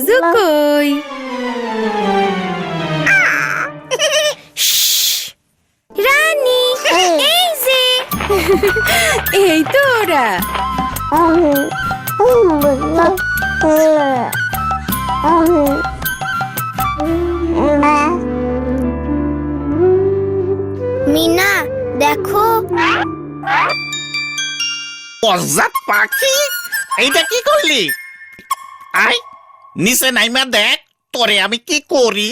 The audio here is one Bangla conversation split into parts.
রাজু কই? রানী এই যে এই তো ওরা। মিনা দেখো, অজাত পাখি, এইটা কি করলি? আয় নিচে নাইমা দেখ তোরে আমি কি করি।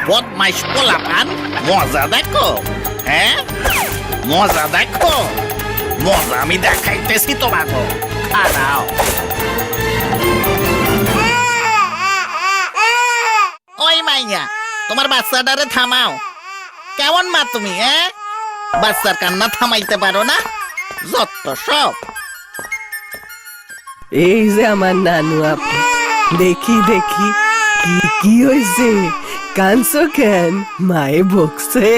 বদমাইশ পোলাপান, মজা দেখো। হ্যাঁ মজা দেখো, মজা আমি দেখাইতেছি তোমাকে, খারাও। ওই মাইয়া, তোমার বাচ্চাটারে থামাও। কেমন মা তুমি? বাচ্চার কান্না থামাইতে পারো না? যত সব। এই যে আমার নানু আপু, দেখি দেখি কি কি হয়েছে, কানছো কেন? মায়ে বকছে?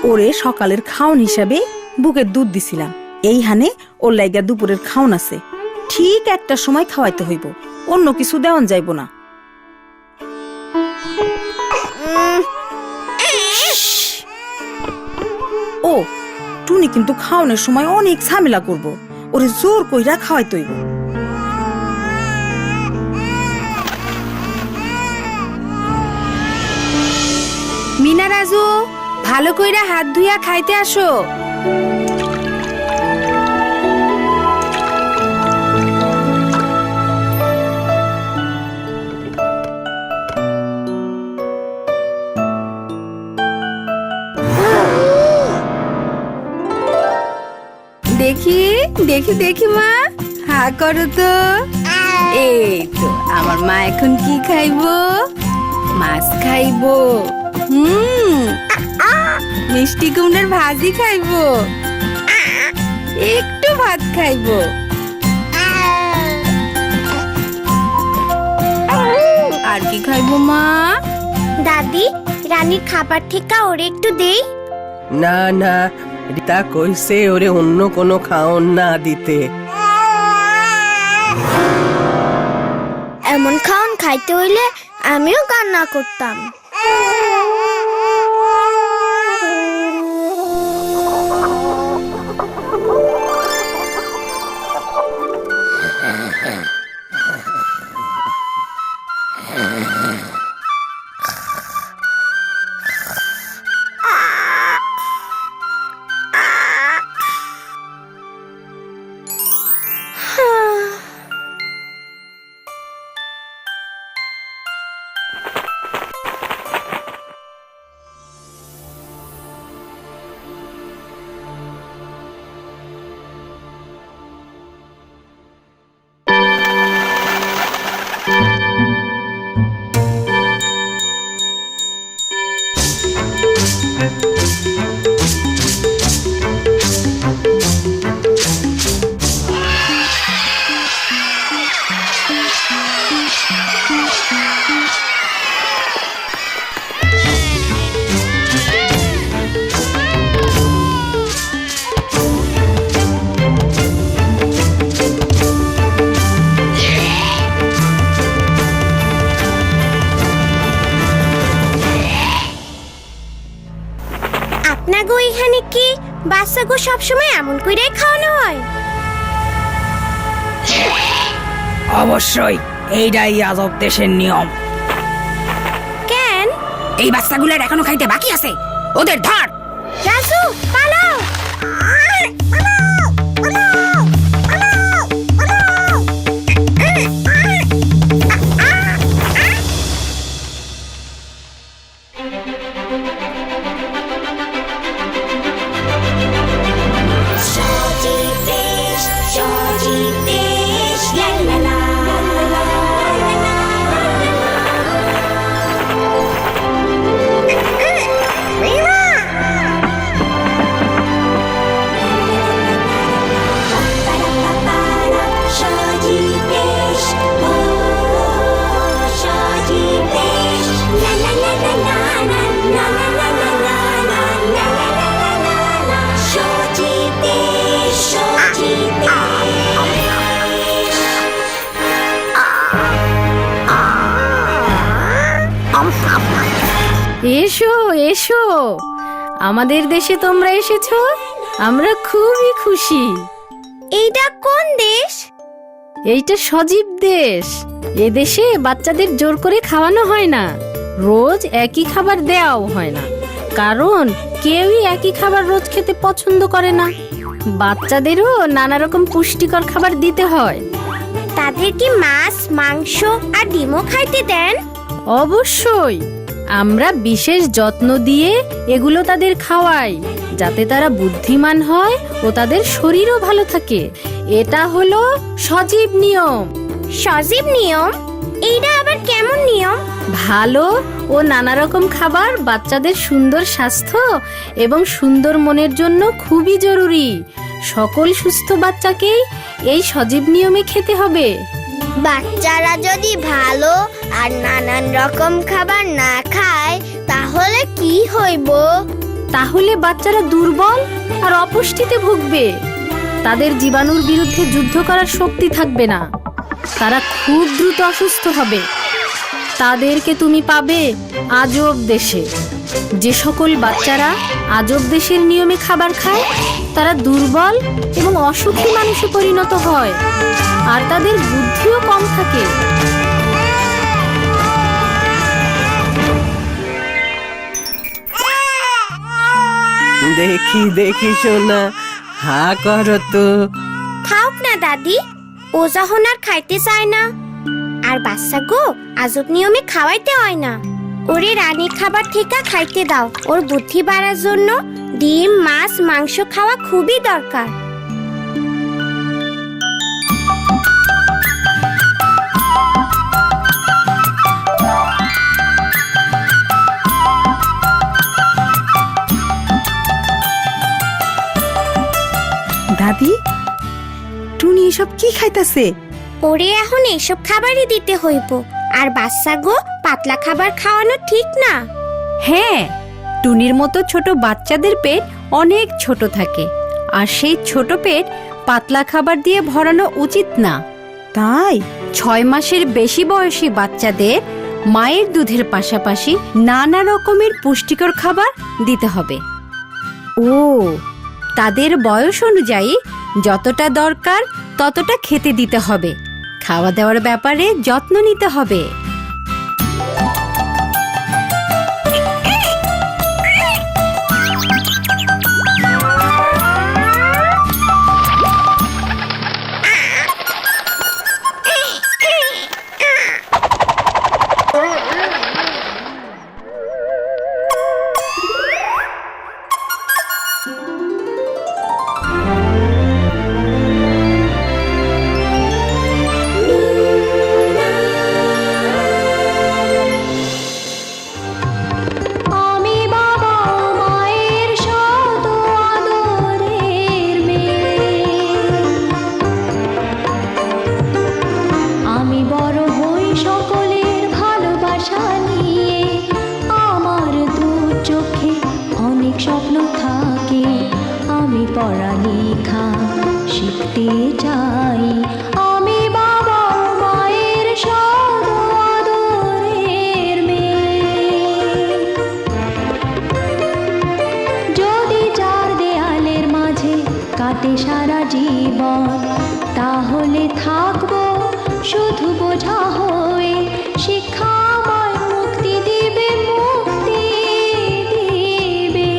ওরে সকালের খাওন হিসাবে বুকের দুধ দিছিলাম, এই হানে ওর লাইগা দুপুরের খাওন আছে। ঠিক একটা সময় খাওয়াইতে হইব, অন্য কিছু দেওয়ান যাইব না। ও টুনি কিন্তু খাওয়ানোর সময় অনেক ঝামেলা করব, ওরে জোর কইরা খাওয়াইতে হইব। মিনা রাজু, ভালো কইরা হাত ধুইয়া খাইতে আসো। দেখি দেখি দেখি মা, হা করো তো। এই তো আমার মা এখন কি খাইবো? মাছ খাইবো, মিষ্টি কুমড়ার ভাজি খাইবো, একটু ভাত খাইবো। আর কি খাইবো মা? দাদি রানীর খাবার থেকে ওরে একটু দেই। না না, রিতা কইছে ওরে অন্য কোনো খাওন না দিতে। এমন খাওন খাইতে হইলে আমিও কান্না করতাম। আপনাগো এখানে কি বাচ্চাগো সবসময় এমন কইরে খাওয়ানো হয়? অবশ্যই, এইটাই আজব দেশের নিয়ম। কেন? এই বাচ্চাগুলোর এখনো খাইতে বাকি আছে, ওদের ধর। রাজু পালাও! এসো এসো, আমাদের দেশে তোমরা এসেছো, আমরা খুবই খুশি। এইটা কোন দেশ? এইটা সজীব দেশ। এ দেশে বাচ্চাদের জোর করে খাওয়ানো হয় না, রোজ একই খাবার দেওয়াও হয় না, কারণ কেউই একই খাবার রোজ খেতে পছন্দ করে না। বাচ্চাদেরও নানা রকম পুষ্টিকর খাবার দিতে হয়। তাদের কি মাছ, মাংস আর ডিমও খাইতে দেন? অবশ্যই, আমরা বিশেষ যত্ন দিয়ে এগুলো তাদের খাওয়াই, যাতে তারা বুদ্ধিমান হয় ও তাদের শরীরও ভালো থাকে। এটা হলো সজীব নিয়ম। সজীব নিয়ম? এইটা আবার কেমন নিয়ম? ভালো ও নানা রকম খাবার বাচ্চাদের সুন্দর স্বাস্থ্য এবং সুন্দর মনের জন্য খুবই জরুরি। সকল সুস্থ বাচ্চাকেই এই সজীব নিয়মে খেতে হবে। বাচ্চারা যদি ভালো আর নানান রকম খাবার না খায় তাহলে কি হইব? তাহলে বাচ্চারা দুর্বল আর অপুষ্টিতে ভুগবে। তাদের জীবাণুর বিরুদ্ধে যুদ্ধ করার শক্তি থাকবে না, তারা খুব দ্রুত অসুস্থ হবে। তাদেরকে তুমি পাবে আজব দেশে। যে সকল বাচ্চারা আজব দেশের নিয়মে খাবার খায় তারা দুর্বল এবং অসুখী মানুষে পরিণত হয়, আর তাদের বুদ্ধিও কম থাকে। দেখি দেখি সোনা, হা করো তো। থাক না দাদি, ও যখন আর খাইতে চায় না। আর বাচ্চা গো, আজব নিয়মে খাওয়াইতে হয় না। ওরে রানী খাবার থেকে খাইতে দাও। ওর বুদ্ধি বাড়ার জন্য ডিম, মাছ, মাংস খাওয়া খুবই দরকার। দাদি, টুনি এসব কি খাইতাছে? ওরে এখন এইসব খাবারই দিতে হইব। আর বাচ্চা গো, পাতলা খাবার খাওয়ানো ঠিক না। হ্যাঁ, টুনির মতো ছোট বাচ্চাদের পেট অনেক ছোট থাকে, আর সেই ছোট পেট পাতলা খাবার দিয়ে ভরানো উচিত না। তাই 6 মাসের বেশি বয়সী বাচ্চাদের মায়ের দুধের পাশাপাশি নানা রকমের পুষ্টিকর খাবার দিতে হবে। ও, তাদের বয়স অনুযায়ী যতটা দরকার ততটা খেতে দিতে হবে। খাওয়া দাওয়ার ব্যাপারে যত্ন নিতে হবে। পড়ালেখা শিখতে চাই। আমি বাবা মায়ের সদ আদরের মেয়ে। যদি চার দেয়ালের মাঝে কাটে সারা জীবন, তাহলে থাকবো শুধু বোঝা হয়ে। শিক্ষা আমায় মুক্তি দিবে, মুক্তি দিবে।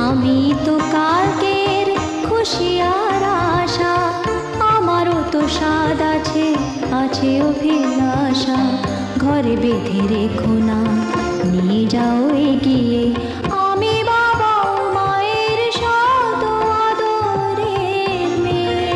আমি তো কালকের খুশি আর আশা, আমারও তো স্বাদ আছে, আছে অভিলাষা। ঘরে বেঁধে রেখো না, নিয়ে যাও এগিয়ে। আমি বাবা মায়ের সদ আদরের মেয়ে।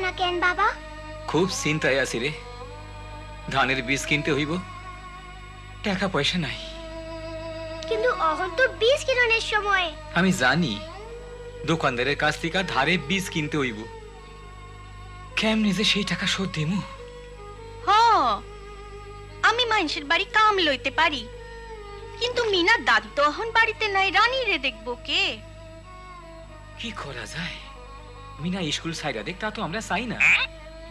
না কেন বাবা? খুব চিন্তায় আছি রে। ধানের বীজ কিনতে হইব, টাকা পয়সা নাই। কিন্তু অহন তো বীজ কিননের সময়। আমি জানি, দোকানদারের কাছ থেকে ধারে বীজ কিনতে হইব। কেমনে যে সেই টাকা শোধ দিমু? হ, আমি মানুষের বাড়ি কাম লইতে পারি, কিন্তু মিনার দাদু তো এখন বাড়িতে নাই, রানী রে দেখবো কে? কি করা যায়? মিনা স্কুল সাইডা দেখ, তা তো আমরা চাই না।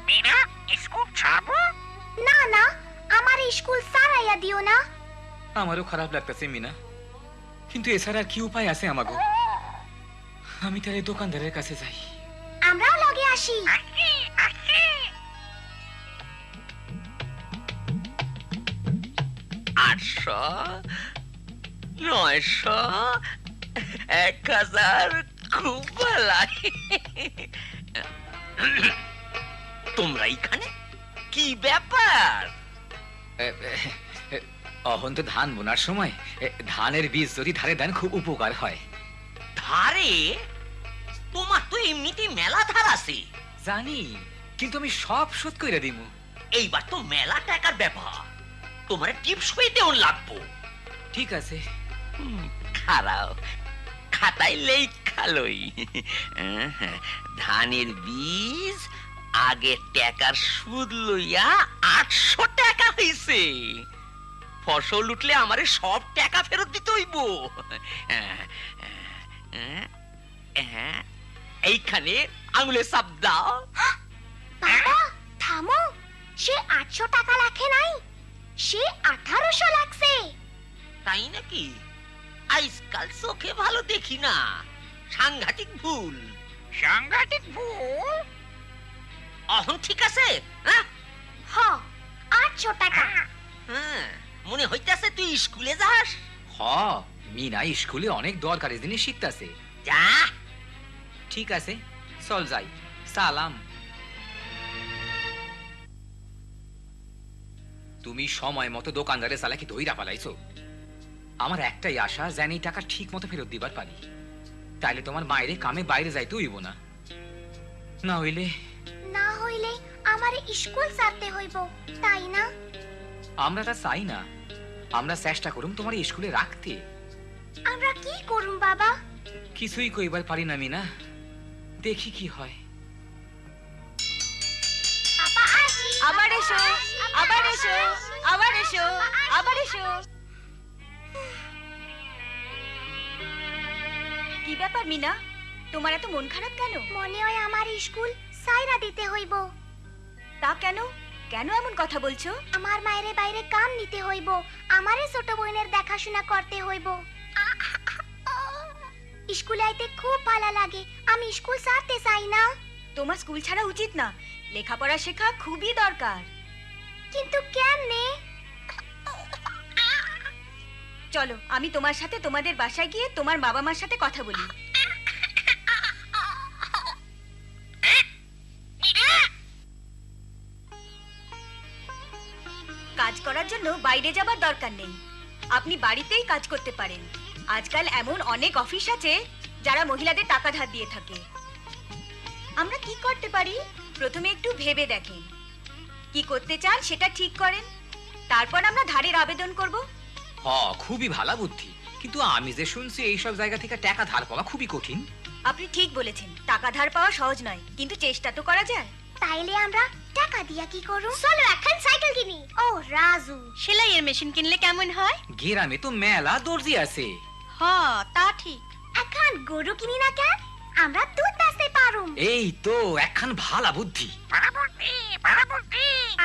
মিনা স্কুল ছাড়বো? না না, আমার স্কুল সারাইয়া দিও না। আমারও খারাপ লাগতেছে মিনা, কিন্তু এছাড়া আর কি উপায় আছে আমাগো? আমি তাহলে দোকানদারের কাছে যাই। আমরাও লগে আসি। 800, 900, 1000, খুব ভালাই। তোমরা এখানে কি ব্যাপার? অহন তো ধান বোনার সময়, ধানের বীজ যদি ধারে দেন খুব উপকার হয়। ধারে? তোমার তো এমনিতেই মেলা ধার আছে। জানি, কিন্তু আমি সব শোধ কইরা দিমু। এইবার তো মেলা টাকার ব্যাপার, তোমার টিপস হইতে লাগবো। ঠিক আছে, খারাও, খাতায় লেখালই। ধানের বীজ আগে টাকার সুদ লইয়া 800 টাকা হইছে। ফসল উঠলে আমারে সব টাকা ফেরত দিতে হইব। এইখানে আঙুলে চাপ দাও। বাবা থামো, সে 800 টাকা লাখে নাই, সে 1800 লাগছে। তাই নাকি? আজকাল চোখে ভালো দেখি না, সাংঘাতিক ভুল। সাংঘাতিক ভুল? অহন ঠিক আছে? হ্যাঁ, হ, 800 টাকা। হ্যাঁ, মনে হইতাছে তুই স্কুলে যাস। হ, মিনা স্কুলে অনেক দরকারি জিনিস শিখতাছে। যা। ঠিক আছে, চল যাই। সালাম। তুমি সময় মতো দোকানদারের চালাকি ধইরা পালাইছো। আমার একটাই আশা, যেন এই টাকা ঠিক মতো ফেরত দিবার পারি। তাইলে তোমার মায়েরে কামে বাইরে যাইতে হইব না। না হইলে আমার স্কুল ছাড়তে হইব, তাই না? আমরা তা চাই না। আমরা চেষ্টা করুম তোমার স্কুলে রাখতে। আমরা কি করুম বাবা? কিছুই কইবার পারি না মিনা, দেখি কি হয়। আবার এসো, আবার এসো, আবার এসো, আবার এসো। কি ব্যাপার মিনা, তোমার এত মন খারাপ কেন? মনে হয় আমার স্কুল সাইরা দিতে হইব। তা কেন? কেন এমন কথা বলছো? আমার মায়ের বাইরে কাম নিতে হইব, আমারে ছোট বোনের দেখাশোনা করতে হইব। স্কুলে আইতে খুব ভালো লাগে, আমি স্কুল ছাড়তে চাই না। তোমার স্কুল ছাড়া উচিত না, লেখাপড়া শেখা খুবই দরকার। কিন্তু কেমনে? চলো, আমি তোমার সাথে তোমাদের বাসায় গিয়ে তোমার বাবা মার সাথে কথা বলি। কাজ করার জন্য বাইরে যাবার দরকার নেই, আপনি বাড়িতেই কাজ করতে পারেন। আজকাল এমন অনেক অফিস আছে যারা মহিলাদের টাকা ধার দিয়ে থাকে। আমরা কি করতে পারি? প্রথমে একটু ভেবে দেখেন, কি করতে চান সেটা ঠিক করেন, তারপর আমরা ধারের আবেদন করব। হ, খুবই ভালো বুদ্ধি, কিন্তু আমি যে শুনছি এইসব জায়গা থেকে টাকা ধার পাওয়া খুবই কঠিন। আপনি ঠিক বলেছেন, টাকা ধার পাওয়া সহজ নয়, কিন্তু চেষ্টা তো করা যায়। তাইলে আমরা টাকা দিয়া কি করুম? চলো এখন সাইকেল কিনি। ও রাজু, সেলাইয়ের মেশিন কিনলে কেমন হয়? গ্রামে তো মেলা দর্জি আছে। হ্যাঁ, তা ঠিক। এখন গরু কিনি না কেন? আমরা দুধ বেচতে পারুম। এই তো একখান ভালো বুদ্ধি।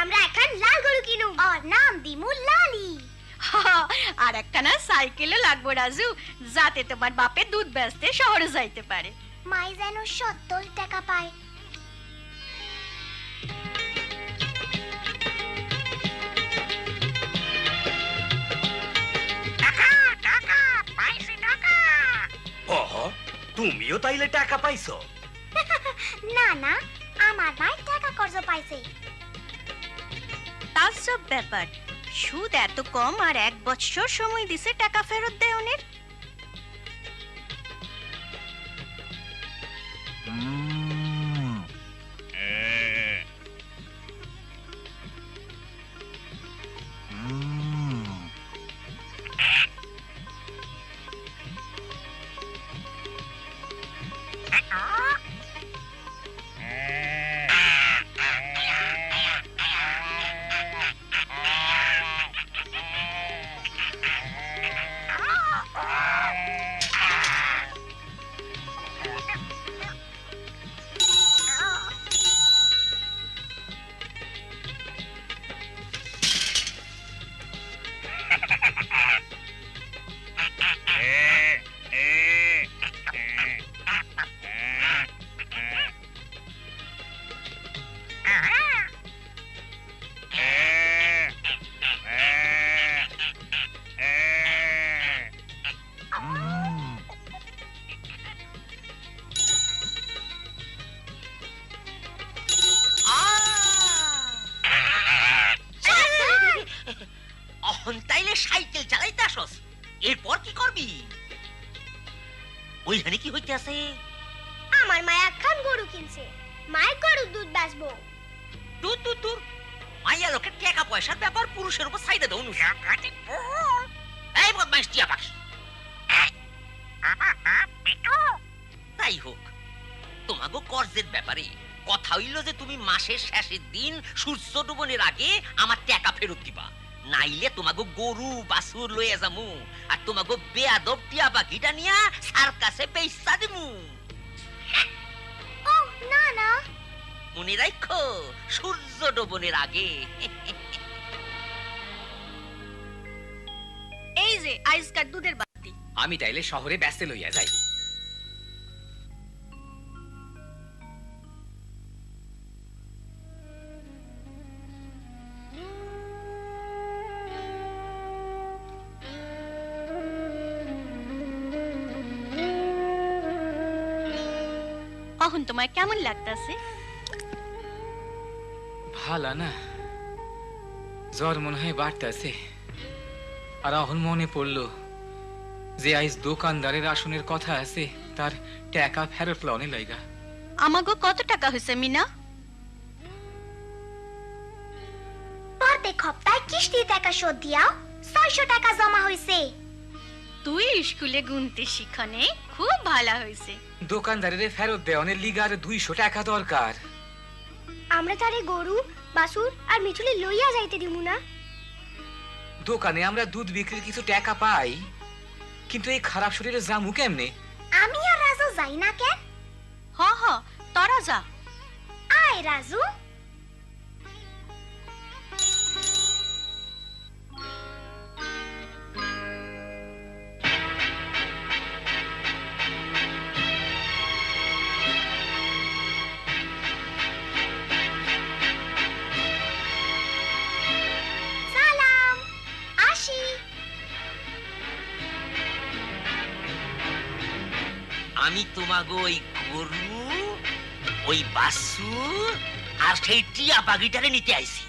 আমরা এখন লাল গরু কিনুম, আর নাম দিমু লালি। আর একটা না সাইকেলও লাগবো রাজু, যাতে তোমার বাপে দুধ বেচতে শহরে যাইতে পারে। মাই যেন 70 টাকা পায়। ওহ, তুমিও তাইলে টাকা পাইছো? না না, আমার ভাই টাকা কর্জ পাইছে। তাসব ব্যাপার, সুদ এত কম আর 1 বছর সময় দিছে টাকা ফেরত দেওয়ার। স্কুলে সাইকেল চালাইতে আসস, এরপর কি করবি? ওইখানে কি হইতে আছে? আমার মা একখান গরু কিনছে, মায়ের গরুর দুধ বেচবো। দূর দূর দূর, মাইয়া লোকের টাকা পয়সার ব্যাপার পুরুষের উপর চাইদা দেও নু। এই বদমাইশ টিয়া পাখি। তাই হোক, তোমাগো কর্জের ব্যাপারে কথা হইল যে তুমি মাসের শেষের দিন সূর্য ডুবনের আগে আমার টাকা ফেরত দিবা, নাইলে তোমাগো গরু বাছুর লইয়া যামু আর তোমাগো বেয়াদব টিয়া পাখিটা নিয়া সার্কাসে বেইচ্ছা দিমু। ও না না, মনে রাখো, সূর্য ডুবনের আগে। এই যে আইসকার দুধের বাটি। আমি তাইলে শহরে ব্যস্ত লইয়া যাই। এখন তোমার কেমন লাগতাছে? ভালা না, জ্বর মনে হয় বাড়তাছে। আর এখন মনে পড়লো যে আইজ দোকানদারের আসনের কথা আছে, তার টাকা ফেরত লনে লাইগা। আমাগো কত টাকা হয়েছে মিনা? প্রত্যেক সপ্তাহে কিস্তি টাকা শোধ দিয়াও 600 টাকা জমা হয়েছে। তুই স্কুলে গুনতে শিখনে খুব ভালো হয়েছে। দোকানদারের ফেরত দেওয়ানের লিগার 200 টাকা দরকার। আমরা তারে গরু বাছুর আর মিঠুলি লইয়া যাইতে দিমু না। দোকানে আমরা দুধ বিক্রির কিছু টাকা পাই, কিন্তু এই খারাপ শরীরে জামু কেমনে? আমি আর রাজু যাই না কেন? হ হ, তোরা যা। আয় রাজু। সালাম, আসি। আমি তোমাগো ওই গরু, ওই বাছুর আর সেই টিয়া পাখিটারে নিতে আইছি।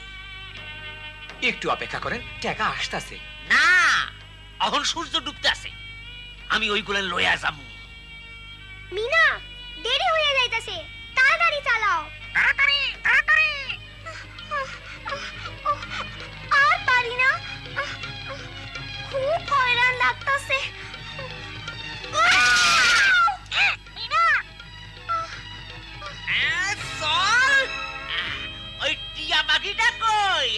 একটু অপেক্ষা করেন, টাকা আসতাছে। না, এখন সূর্য ডুবতে আছে, আমি ওইগুলো লইয়া যাবো। মিনা, দেরি হয়ে যাইতাছে, তাড়াতাড়ি চালাও। তাড়াতাড়ি তাড়াতাড়ি। আর পারি না, খুব হয়রান লাগতাছে। চল, ওই টিয়া পাখিটা কই?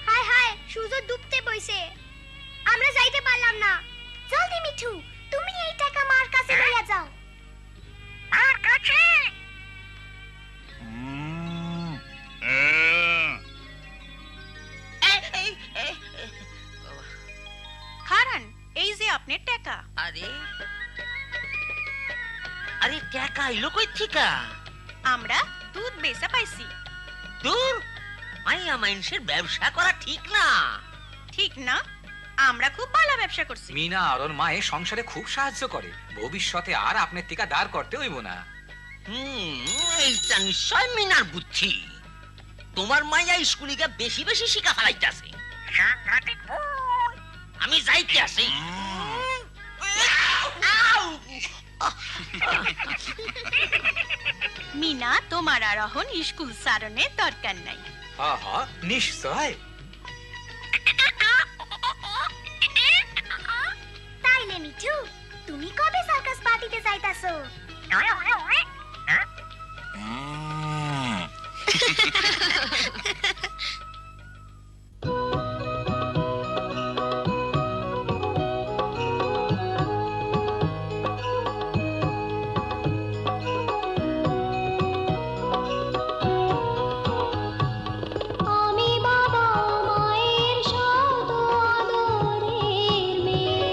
হায় হায়, সূর্য ডুবতে বইছে, আমরা যাইতে পারলাম না। জলদি মিঠু, তুমি এই টাকা মার কাছে লইয়া যাও। মার কাছে? খারান, এই যে আপনার টাকা। আরে আরে, টাকা এলো কই থিকা? আমরা দুধ বেচা পাইছি। দূর, মাইয়া মানুষের ব্যবসা করা ঠিক না। ঠিক না? আমরা খুব ভালো ব্যবসা করছি। মিনা আর ওর মায়ে সংসারে খুব সাহায্য করে, ভবিষ্যতে আর আপনার টিকা দাঁড় করতে হইব না। এইটা নিশ্চয় মিনার বুদ্ধি। তোমার মাইয়া স্কুলিকে বেশি বেশি শিখা ফেলাইতেছে। আমি যাইতে আসি। মিনা, তোমার আর এখন স্কুল সারণের দরকার নাই। হ্যাঁ হ্যাঁ, নিশ্চয়। তাইলে মিঠু, তুমি কবে সার্কাস পার্টিতে যাইতাছো? আমি বাবা মায়ের শত আদরের মেয়ে,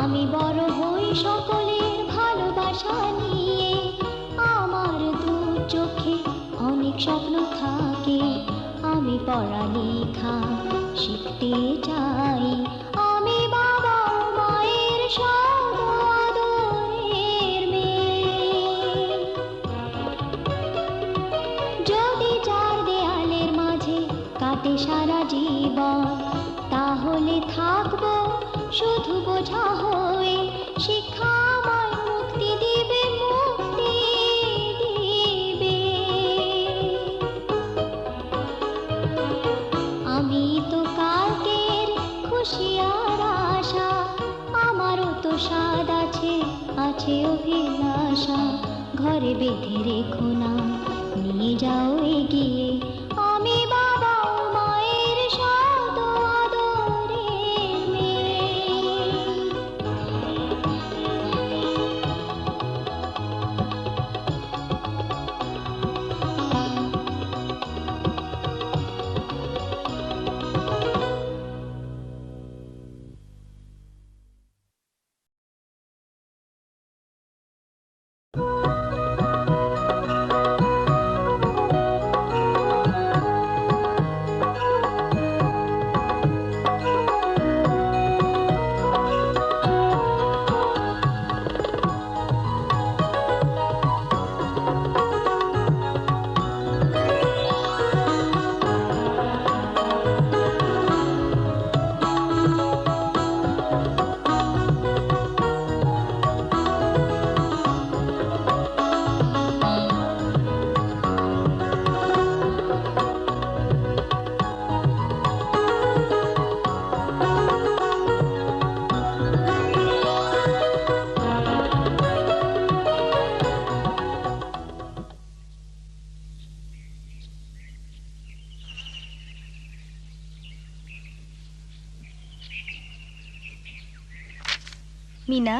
আমি বড় হই সকলের ভালোবাসা নিয়ে, আমার দু চোখে অনেক স্বপ্ন থাকে, আমি পড়ালেখা শিখতে চাই, আমি বাবা মায়ের শত আদরের মেয়ে। যদি চার দেয়ালের সারা জীবন, তাহলে থাকবো শুধু বোঝা হয়ে। শিক্ষা আমায় মুক্তি দিবে, মুক্তি দিবে। আমি তো কালকের খুশি আর আশা, আমারও তো স্বাদ আছে, আছে অভিলাষা। ঘরে বেঁধে রেখো না, নিয়ে যাও এগিয়ে, আমি বাবা ও মায়ের সাদ আদরের মেয়ে। মিনা,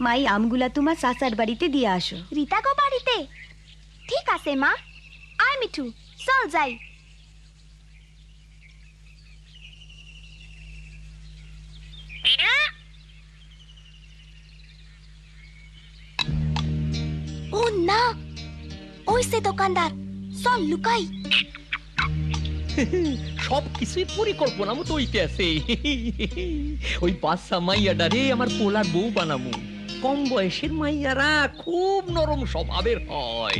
মাই আমগুলা তোমার চাচার বাড়িতে দিয়ে আসো। রীতা গো বাড়িতে? ঠিক আছে মা। আয় মিঠু, চল যাই। ও না, ওই সে দোকানদার, চল লুকাই। সবকিছুই পরিকল্পনা মতো হইতে আছে। ওই বাচ্চা মাইয়াডারে আমার পোলার বউ বানামু। কম বয়সের মাইয়ারা খুব নরম স্বভাবের হয়।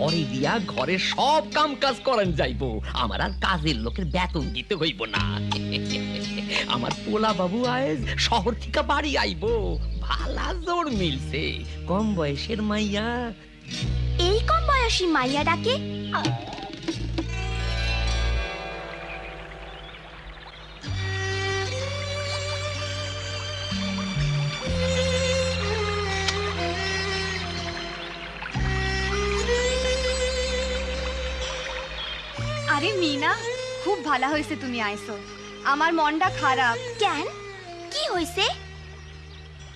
অরে দিয়া ঘরের সব কাম কাজ করান যাইবো, আমার আর কাজের লোকের বেতন দিতে হইব না। আমার পোলা বাবু আজ শহর থেকে বাড়ি আইবো, ভালা জোর মিলছে। কম বয়সের মাইয়া। এই কম বয়সী মাইয়া ডাকে? আরে মিনা, খুব ভালো হয়েছে তুমি আইছো। আমার মনটা খারাপ। কেন, কি হইছে?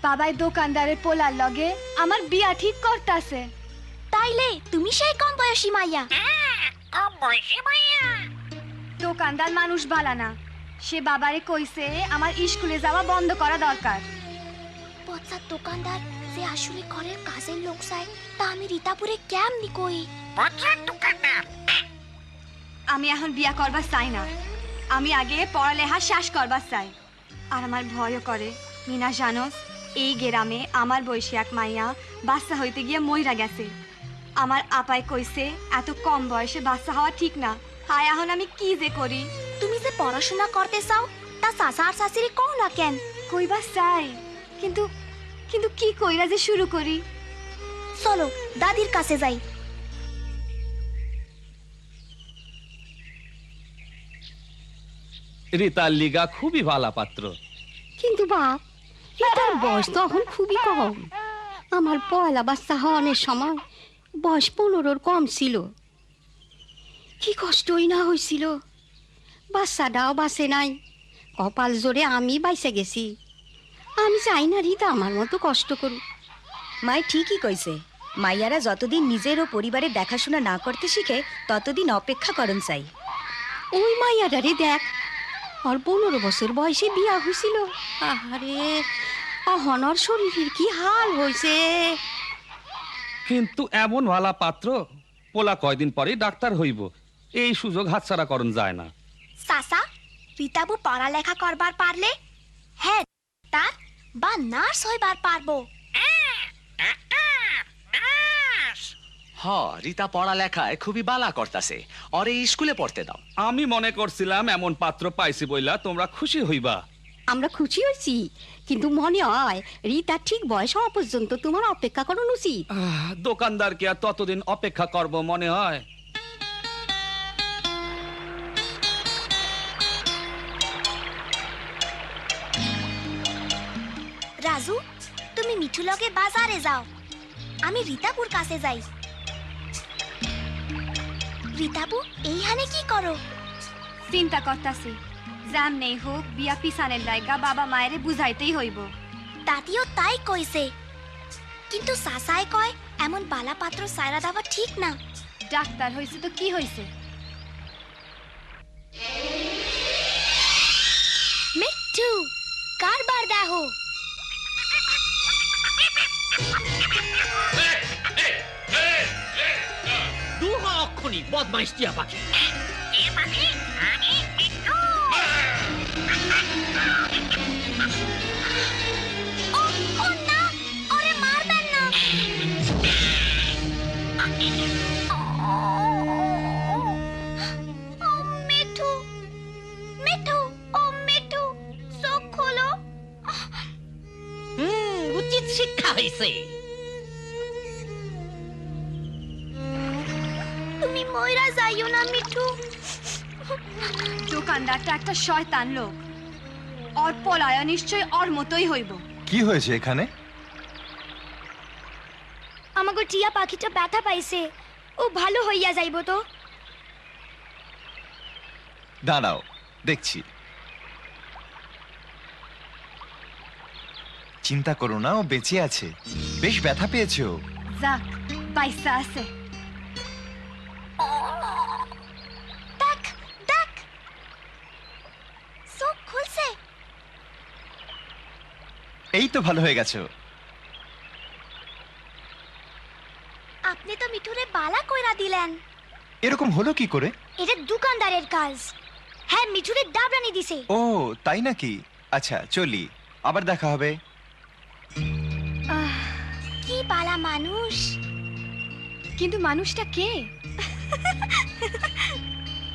বাবাই দোকানদারের পোলার লগে আমার বিয়া ঠিক করতাছে। তাইলে তুমি সেই কম বয়সী মাইয়া? দোকানদার মানুষ ভালো না, সে বাবারে কইছে আমার স্কুলে যাওয়া বন্ধ করা দরকার। পচার দোকানদার যে আসলে ঘরের কাজের লোক চাই, তা আমি রীতাপুরে কেমনি কই? আমি এখন বিয়া করবার চাই না, আমি আগে পড়ালেখা শেষ করবার চাই। আর আমার ভয়ও করে। মিনা জানোস, এই গ্রামে আমার বয়সী এক মাইয়া বাচ্চা হইতে গিয়ে মইরা গেছে। আমার আপাই কইছে এত কম বয়সে বাচ্চা হওয়া ঠিক না। হায়, এখন আমি কি যে করি? তুমি যে পড়াশোনা করতে চাও, তা চাচা আর চাচিরে কও না কেন? কইবা চাই, কিন্তু কিন্তু কি কইরা যে শুরু করি? চলো দাদির কাছে যাই। রিতার লিগা খুবই ভালো পাত্র। কিন্তু বাপ, এটার বয়স তো এখন খুবই কম। আমার পয়লা বাচ্চা হওয়ার সময় বয়স 15-র কম ছিল। কি কষ্টই না হয়েছিল। বাচ্চাটাও বাঁচে নাই, কপাল জোরে আমি বাইসে গেছি। আমি চাই না রীতা আমার মতো কষ্ট করুক। মাই ঠিকই কইছে, মাইয়ারা যতদিন নিজের ও পরিবারের দেখাশোনা না করতে শিখে ততদিন অপেক্ষা করন চাই। ওই মাইয়াটারে দেখ, ওর 15 বছর বয়সে বিয়া হয়েছিল। আহারে, অহনর শরীরের কি হাল হয়েছে। কিন্তু এমন ভালা পাত্র, পোলা কয়দিন পরে ডাক্তার হইব, এই সুযোগ হাতছাড়া করন যায় না। চাচা, রীতাবু পড়ালেখা করবার পারলে হ্যাঁ তার বা নার্স হইবার পারবো। হ, রীতা পড়ালেখায় খুবই বালা করতাছে। অরে স্কুলে পড়তে দাও। আমি মনে করছিলাম এমন পাত্র পাইছি বইলা তোমরা খুশি হইবা। আমরা খুশি হয়েছি, কিন্তু মনে হয় রিতা ঠিক বয়স হওয়া পর্যন্ত তোমার অপেক্ষা করানো উচিত। দোকানদারকে আর ততদিন অপেক্ষা করব মনে হয়? রাজু, তুমি মিঠু লগে বাজারে যাও, আমি রীতাপুর কাছে যাই। রীতাপু, এইখানে কি করো? চিন্তা করতাছি, জাম নেই হোক বিয়া পিছানের লাইগা বাবা মায়েরে বুঝাইতেই হইব। দাদিও তাই কইছে, কিন্তু সাসায় কয় এমন বালা পাত্র সায়রা দেওয়া ঠিক না। ডাক্তার হইছে তো কি হইছে? মিঠু, কারবার দেখো। দুহা অক্ষণি বদমাইশ টিয়া পাখি। ও না, ওরে মারবেন না। ও মিঠু, মিঠু, ও মিঠু, চোখ খোলো। উচিত শিক্ষা হয়েছে। তুমি ময়রা যাইও না মিঠু। দোকানদারটা একটা শয়তান লোক, ওর পলায়া নিশ্চয় ওর মতোই হইব। কি হয়েছে এখানে? আমাকে টিয়া পাখিটা ব্যথা পাইছে, ও ভালো হইয়া যাইব তো। দাঁড়াও, দেখছি। চিন্তা করো না, ও বেঁচে আছে। বেশ ব্যথা পেয়েছে ও। যাক, বাইসা আছে। দেখ, দেখ, চোখ খুলছে। এই তো ভালো হয়ে গেছে ও। আপনি তো মিঠুরে বালা কইরা দিলেন। এরকম হলো কি করে? এটা দোকানদারের কাজ। হ্যাঁ, মিঠুরে ডাবরানি দিছে। ও তাই নাকি? আচ্ছা চলি, আবার দেখা হবে। কি বালা মানুষ। কিন্তু মানুষটা কে?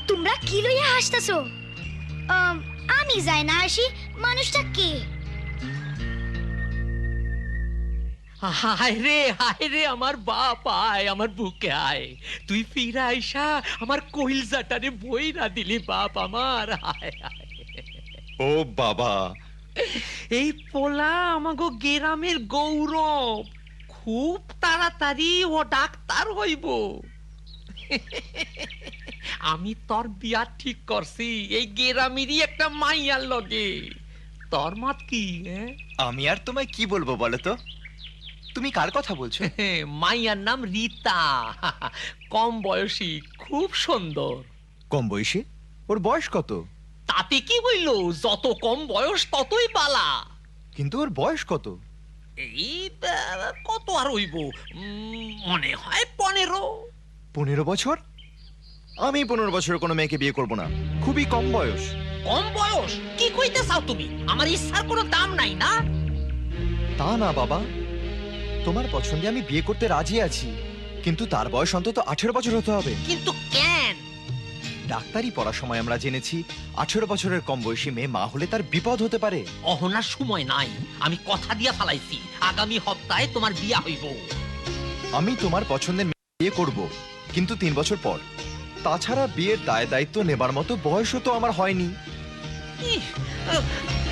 তোমরা কি লইয়া হাসতেছো? আমি যাই না আসি, মানুষটা কে? হায় রে আমার বাপ, আয় আমার বুকে আয়। তুই ফিরে আইসা আমার কইলজাটারে বই না দিলি বাপ আমার। হায় হায়। ও বাবা, এই পোলা আমাগো গেরামের গৌরব। খুব তাড়াতাড়ি ও ডাক্তার হইব। আমি তোর বিয়া ঠিক করছি এই গেরামেরই একটা মাইয়ার লগে। তোর মত কি? আমি আর তোমায় কি বলবো বলো তো? তুমি কার কথা বলছো? মাইয়ার নাম রীতা, কম বয়সী, খুব সুন্দর। কম বয়সী? ওর বয়স কত? তাতে কি হইল, যত কম বয়স ততই বালা। কিন্তু ওর বয়স কত? এই কত আর হইব, মনে হয় 15। 15 বছর? আমি 15 বছরের কোনো মেয়েকে বিয়ে করব না, খুবই কম বয়স। কম বয়স? কি কইতে চাও তুমি? আমার ইচ্ছার কোনো দাম নাই না? তা না বাবা, তোমার পছন্দে আমি বিয়ে করতে রাজি আছি, কিন্তু তার বয়স অন্তত 18 বছর হতে হবে। কিন্তু কেন? ডাক্তারি পড়ার সময় আমরা জেনেছি 18 বছরের কম বয়সী মেয়ে মা হলে তার বিপদ হতে পারে। অহনার সময় নাই, আমি কথা দিয়া ফালাইছি আগামী সপ্তাহে তোমার বিয়া হইব। আমি তোমার পছন্দের মেয়ে বিয়ে করব, কিন্তু 3 বছর পর। তাছাড়া বিয়ের দায় দায়িত্ব নেবার মতো বয়সও তো আমার হয়নি।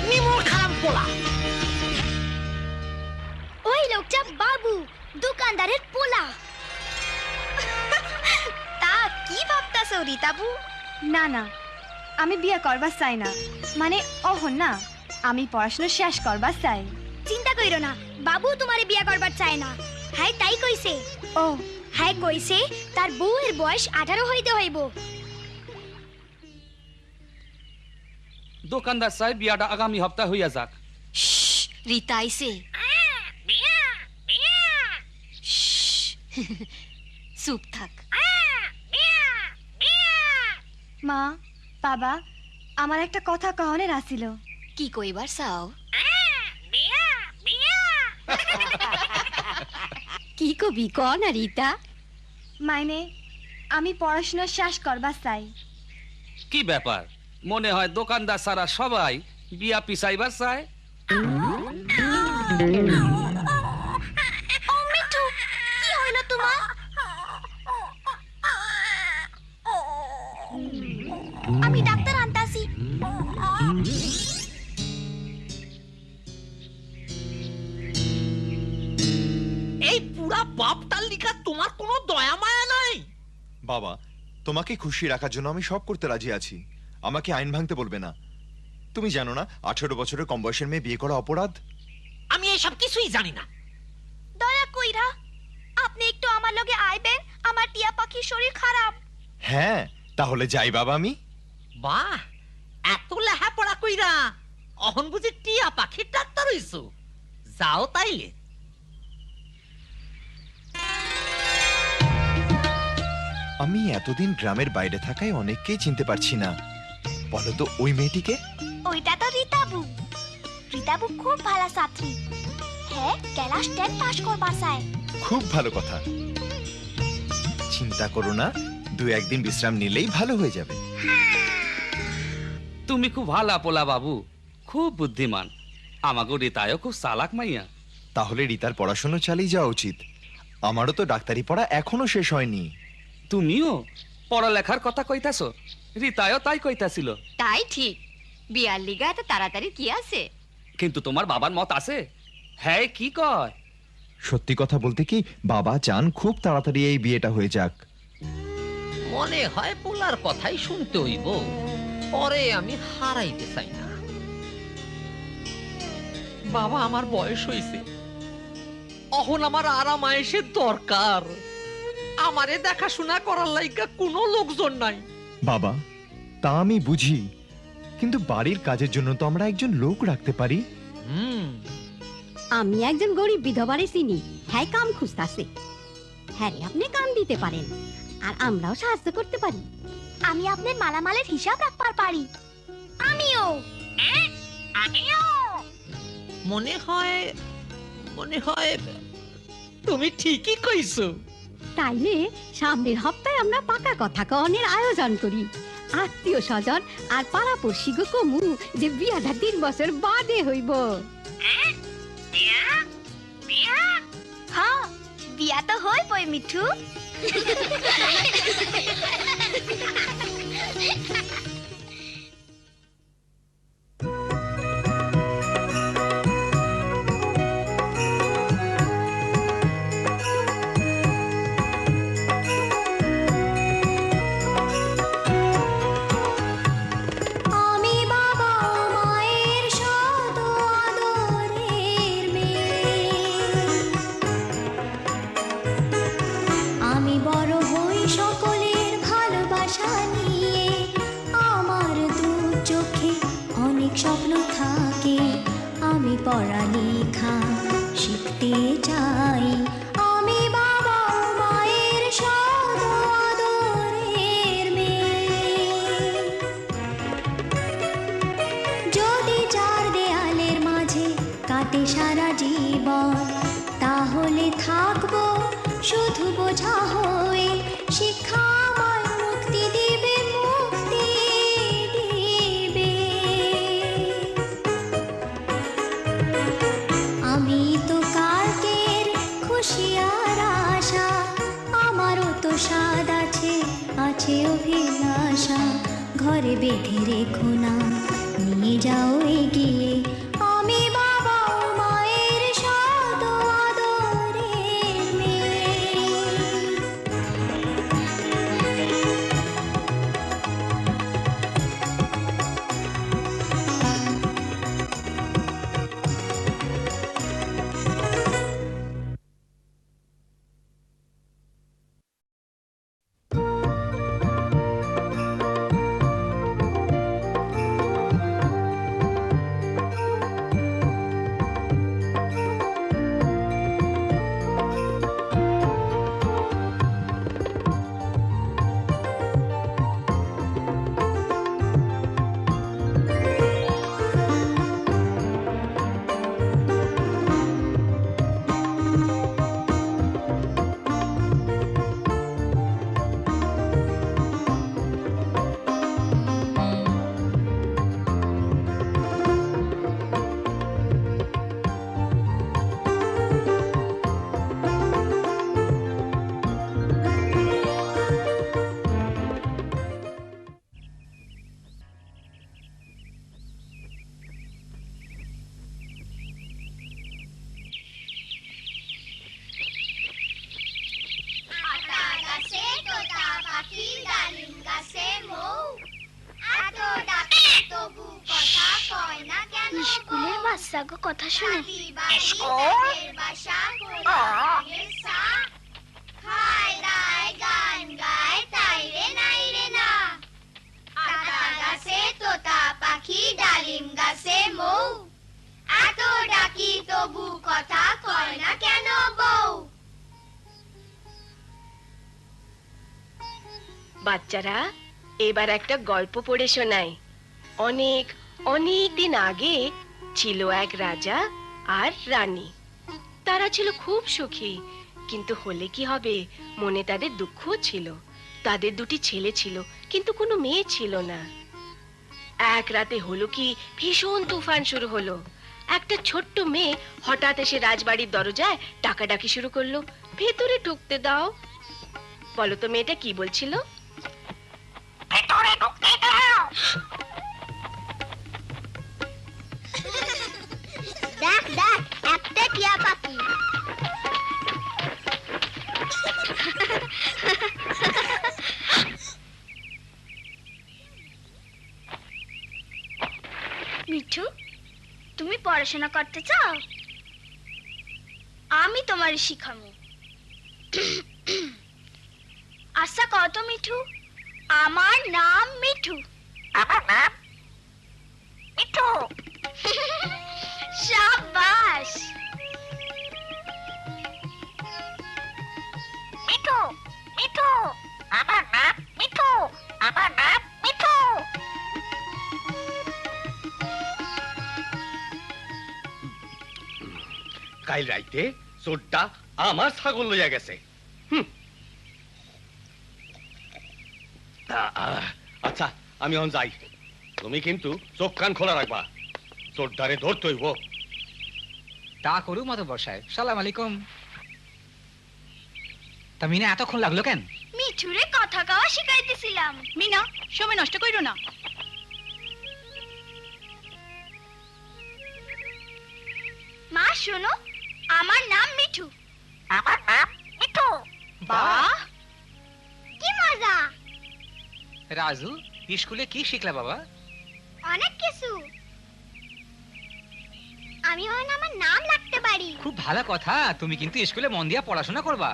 নিমুর খারাপ পোলা। ওই লোকটা বাবু, দোকানদারের পোলা। তা কি ভাবতাছো রীতাবু? না না, আমি বিয়া করবার চাই না। মানে অহন না, আমি পড়াশোনা শেষ করবার চাই। চিন্তা কইরো না, বাবু তোমারে বিয়া করবার চায় না। হ্যাঁ তাই কইছে। ও হ্যাঁ কইছে তার বউয়ের বয়স 18 হইতে হইব। দোকানদার সাহেব বিয়াটা আগামী সপ্তাহে হইয়া যাক। রিতা আইছে। চুপ থাক। মা, বাবা, আমার একটা কথা কহনের আসিল। কি কইবার চাও? কি কবি ক না রিতা? মাইনে আমি পড়াশোনা শেষ করবার চাই। কি ব্যাপার, মনে হয় দোকানদার সারা সবাই বিয়া পিছাইবার চায়? ও মিঠু, কি হইল তোমার? আমি ডাক্তার আনতাছি। এই পুরা বাপটার লিখা তোমার কোনো দয়া মায়া নাই? বাবা, তোমাকে খুশি রাখার জন্য আমি সব করতে রাজি আছি। আমাকে আইন ভাঙতে বলবে না। তুমি জানো না 18 বছরের কম বয়সের মেয়ে বিয়ে করা অপরাধ? আমি এসব কিছুই জানি না। দয়া কইরা আপনি একটু আমার লগে আইবেন, আমার টিয়া পাখির শরীর খারাপ। হ্যাঁ, তাহলে যাই বাবা আমি। বাহ, এত লেহাপড়া কইরা অহন বুঝি টিয়া পাখির ডাক্তার হইছো? যাও তাইলে। আমি এতদিন গ্রামের বাইরে থাকায় অনেককেই চিনতে পারছি না। বলো তো ওই মেয়েটিকে? ওইটা তো রীতাবু। রীতাবু খুব ভালো ছাত্রী। হ্যাঁ, ক্লাস 10 পাস করবার চায়। খুব ভালো কথা। চিন্তা করো না, 2-1 দিন বিশ্রাম নিলেই ভালো হয়ে যাবে। তুমি খুব ভালা পোলা বাবু, খুব বুদ্ধিমান। আমাগো রিতায়ও খুব চালাক মাইয়া। তাহলে রিতার পড়াশোনা চালিয়ে যাওয়া উচিত। আমারও তো ডাক্তারি পড়া এখনো শেষ হয়নি। তুমিও পড়ালেখার কথা কইতাছো? রিতায়ও তাই কইতাছিল। তাই ঠিক, বিয়ার লিগা এত তাড়াতাড়ি কি আছে? কিন্তু তোমার বাবার মত আছে? হ্যাঁ, কি কয়? সত্যি কথা বলতে কি, বাবা চান খুব তাড়াতাড়ি এই বিয়েটা হয়ে যাক। মনে হয় পোলার কথাই শুনতে হইব, পরে আমি হারাইতে চাই না। বাবা, আমার বয়স হইছে, অহন আমার আরাম আয়েশের দরকার। আমারে দেখাশোনা করার লাইগা কোনো লোকজন নাই। বাবা, তা আমি বুঝি, কিন্তু বাড়ির কাজের জন্য তো আমরা একজন লোক রাখতে পারি। আমি একজন গরিব বিধবারে চিনি, হ্যাঁ কাম খুঁজতাছে। হ্যাঁ রে, আপনি কাম দিতে পারেন আর আমরাও সাহায্য করতে পারি। আমি আপনার মালামালের হিসাব রাখবার পারি। আমিও। মনে হয় তুমি ঠিকই কইছো। তাইলে সামনের হপ্তাহে আমরা পাকা কথা কনের আয়োজন করি। আত্মীয় স্বজন আর পাড়াপড়শি গো কমু যে বিয়াটা 3 বছর বাদে হইব। হ্যাঁ, বিয়া তো হইবই মিঠু। আমি বাবা মায়ের শত আদরের মেয়ে। আমি বড় হই সকলের ভালোবাসা নিয়ে। আমার দু চোখে অনেক স্বপ্ন থাকে। আমি পড়ালেখা শিখতে চাই। আমি বাবা মায়ের শত আদরের মেয়ে। যদি 4 দেয়ালের মাঝে কাটে সারা জীবন, তাহলে থাকবো শুধু বোঝা হয়ে। শিক্ষা আমায় মুক্তি দিবে, মুক্তি দিবে। আমি তো কালকের খুশি আর আশা। আমারও তো স্বাদ আছে, আছে অভিলাষা। ঘরে বেঁধে রেখো না, নিয়ে যাও এগিয়ে। আমি বাবা মায়ের শত আদরের মেয়ে। স্কুলের বাচ্চাগো কথা শুনে তোতা পাখি ডালিম গাছে মৌ এত ডাকি তবু কথা কয় না কেন বউ। বাচ্চারা এবার একটা গল্প পড়ে শোনাই। অনেক অনেক দিন আগে ছিল এক রাজা আর রানী। তারা ছিল খুব সুখী, কিন্তু হলে কি হবে, মনে তাদের দুঃখ ছিল। তাদের দুটি ছেলে ছিল, কিন্তু কোনো মেয়ে ছিল না। এক রাতে হলো কি, ভীষণ তুফান শুরু হলো। একটা ছোট্ট মেয়ে হঠাৎ এসে রাজবাড়ির দরজায় ডাকাডাকি শুরু করলো, ভেতরে ঢুকতে দাও। বলো তো মেয়েটা কি বলছিল? ভেতরে ঢুকতে দাও। দেখ দেখ, একটা টিয়া পাখি। মিঠু, তুমি পড়াশোনা করতে চাও? আমি তোমার শিখাবো। আচ্ছা কত মিঠু? আমার নাম মিঠু। আমার নাম মিঠু। শাবাশ। মিঠু মিঠু, আমার নাম মিঠু, আমার নাম মিঠু। কাল রাইতে চোরটা আমার ছাগল লইয়া গেছে। আচ্ছা আমি এখন যাই, তুমি কিন্তু চোখ কান খোলা রাখবা, চোরটারে ধরতে হইব। তা করুক মাতব্বর সাহেব। সালাম আলাইকুম। তা মিনা এতক্ষণ লাগলো কেন? মিঠুরে কথা কওয়া শিখাইতেছিলাম। মিনা, সময় নষ্ট কইরো না। মা শোনো, আমার নাম মিঠু। আমার নাম মিঠু। বাহ, কি মজা। রাজু, স্কুলে কি শিখলা বাবা? অনেক কিছু। আমি এখন আমার নাম লিখতে পারি। খুব ভালো কথা, তুমি কিন্তু স্কুলে মন দিয়া পড়াশোনা করবা।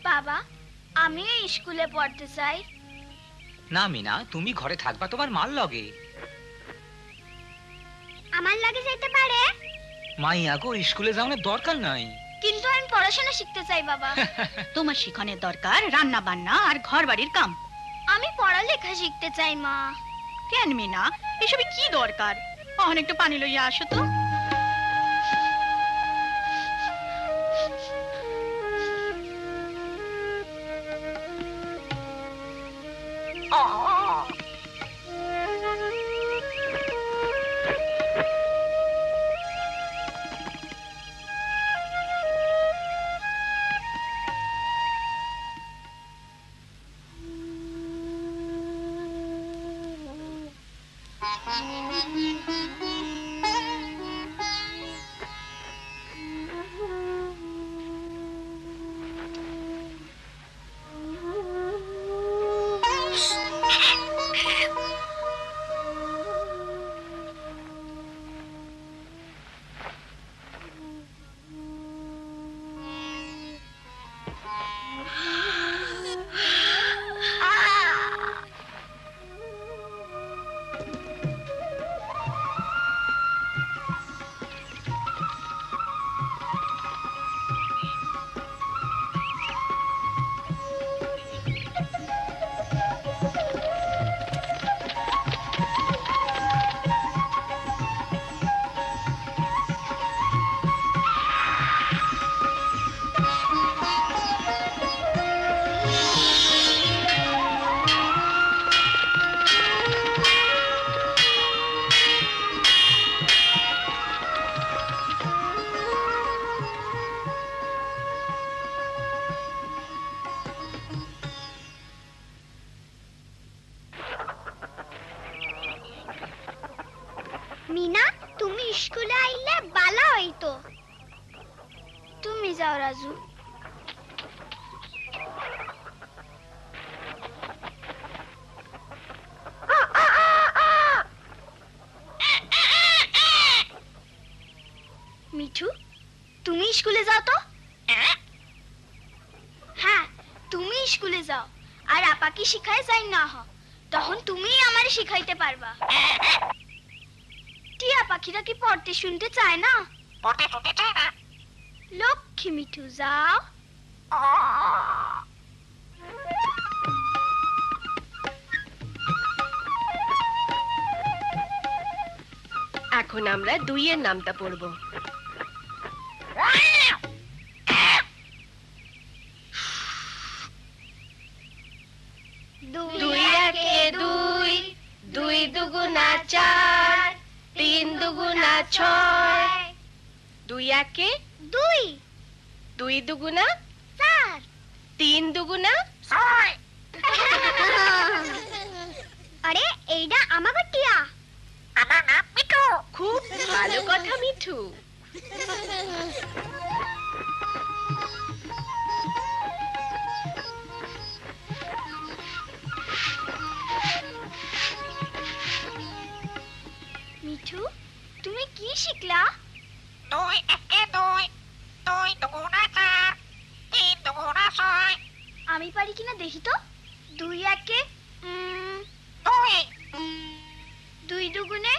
বাবা, আমিও স্কুলে পড়তে চাই। না মিনা, তুমি ঘরে থাকবা তোমার মার লগে। আমার লাগে যেতে পারে, মাইয়া গো, স্কুলে যাওয়ার দরকার নাই। কিন্তু আমি পড়াশোনা শিখতে চাই বাবা। তোমার শিখনের দরকার রান্না বান্না আর ঘর বাড়ির কাম। আমি পড়ালেখা শিখতে চাই মা। কেন মিনা, এসবে কি দরকার? অহন একটু পানি লইয়া আসো তো। মিনা, তুমি স্কুলে আইলে ভালো হইতো। তুমি যাও রাজু। স্কুলে যাও তো। হ্যাঁ, তুমি স্কুলে যাও আর আপাকে শিখায় যাই না হ, তখন তুমি আমারে শিখাইতে পারবা। টিয়া পাখিরা কি পড়তে শুনতে চায় না? লক্ষ্মী মিঠু যাও। এখন আমরা 2 এর নামটা পড়ব। দুই একে 2, 2 দুগুণা 4, 3 দুগুণা 6, 2 একে 2, 2 দুগুণা 4, 3 দুগুণা 6। আরে এইটা আমাগো টিয়া, আমার নাম মিঠু। খুব ভালো কথা মিঠু। মিঠু, তুমি কি শিখলা? 2 একে 2, 2 দুগুণা 4, 3 দুগুণা 6। আমি পারি কিনা দেখি তো। 2 একে 2, 2 দুগুণে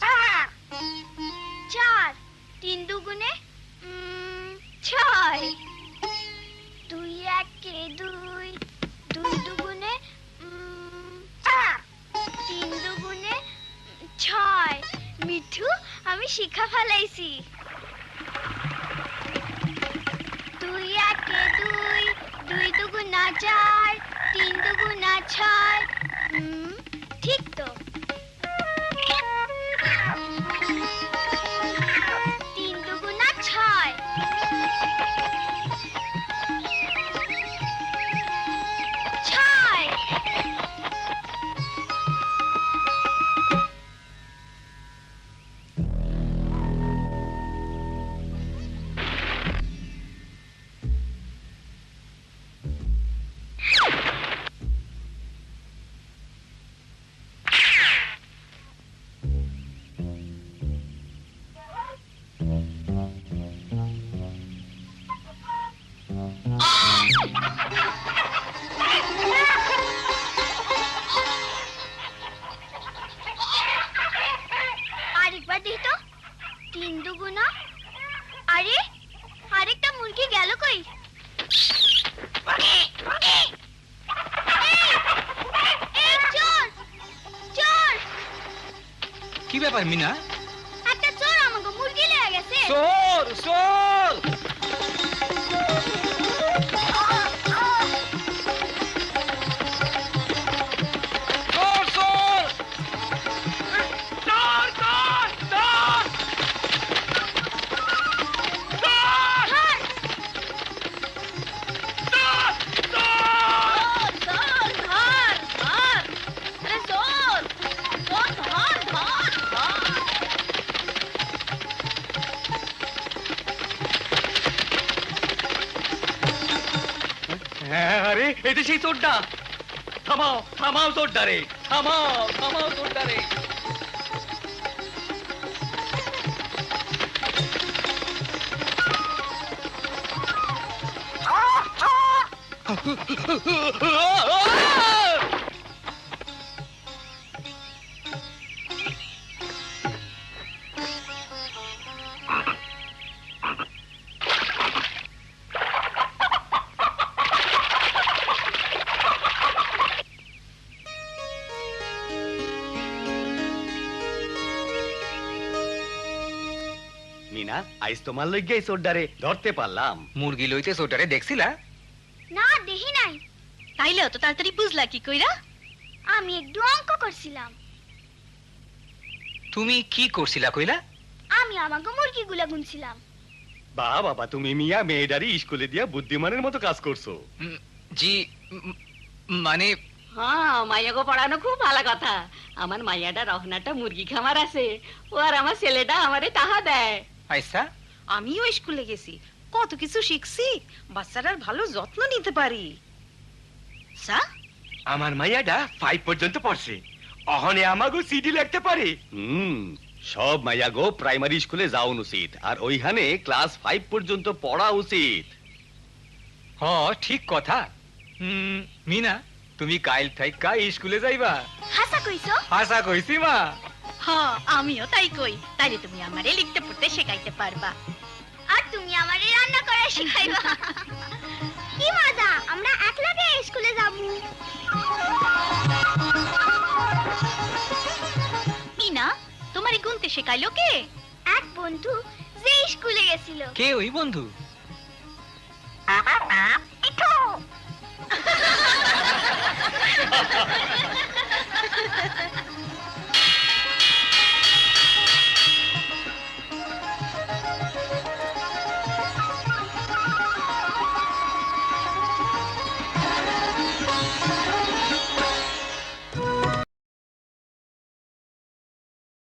4, 4, 3 দুগুণে 6। 2 একে 2, 2 দুগুণে 4, 3 দুগুণে 6। মিঠু, আমি শিখা ফেলাইছি। 2 একে 2, 2 দুগুণা 4, 3 দুগুণা 6। ঠিক তো। 3 দুগুণা 6, 6। আরেকবার দেখি তো। 3 দুগুণা, আরে আরেকটা মুরগি গেল কই? এই চোর, চোর! কি ব্যাপার মিনা? একটা চোর আমাকে মুরগি লেগে গেছে। চোর চোর! চোর চোর! চোর চোর চোর! হ্যাঁ, আরে এটা সেই চোরটা। থামাও থামাও চোরটারে, থামাও থামাও চোরটারে। মিনা, আইস তোমার লইগে এই চোরটারে ধরতে পারলাম। মুরগি লইতে চোরটারে দেখছিলা? না, দেখি নাই। তাইলে অত তাড়াতাড়ি বুঝলা কি কইরা? আমি একটু অঙ্ক করছিলাম। তুমি কি করছিলা কইলা? আমি আমাকে মুরগিগুলা গুনছিলাম। বাবা, তুমি মিয়া মেয়েটারি স্কুলে দিয়া বুদ্ধিমানের মতো কাজ করছো। জি, মানে হ্যাঁ, মাইয়াকে পড়ানো খুব ভালো কথা। আমার মাইয়াটা রহনাটা মুরগি খামার আছে, ও আর আমার ছেলেটা আমারে টাকা দেয়। আইসা আমিও স্কুলে গেছি, কত কিছু শিখছি, বাচ্চাটার ভালো যত্ন নিতে পারি। আমার মাইয়াটা 5 পর্যন্ত পড়ছে, অহনে আমাগো সিডি লিখতে পারে। সব মাইয়া গো প্রাইমারি স্কুলে যাওন উচিত আর ওইখানে ক্লাস 5 পর্যন্ত পড়া উচিত। হ ঠিক কথা। মিনা তুমি কাইল থাইকা স্কুলে যাইবা? হাসা কইছো? আশা কইছি মা। হ্যাঁ আমিও তাই কই, তাইলে তুমি আমারে লিখতে পড়তে শেখাইতে পারবা। আর তুমি আমারে রান্না করা শিখাইবা। কি মজা, আমরা একলাগে স্কুলে যাব। মিনা তোমারে গুনতে শেখাইলো কে? এক বন্ধু যে স্কুলে গেছিল। কে ওই বন্ধু? আমার নাম মিঠু।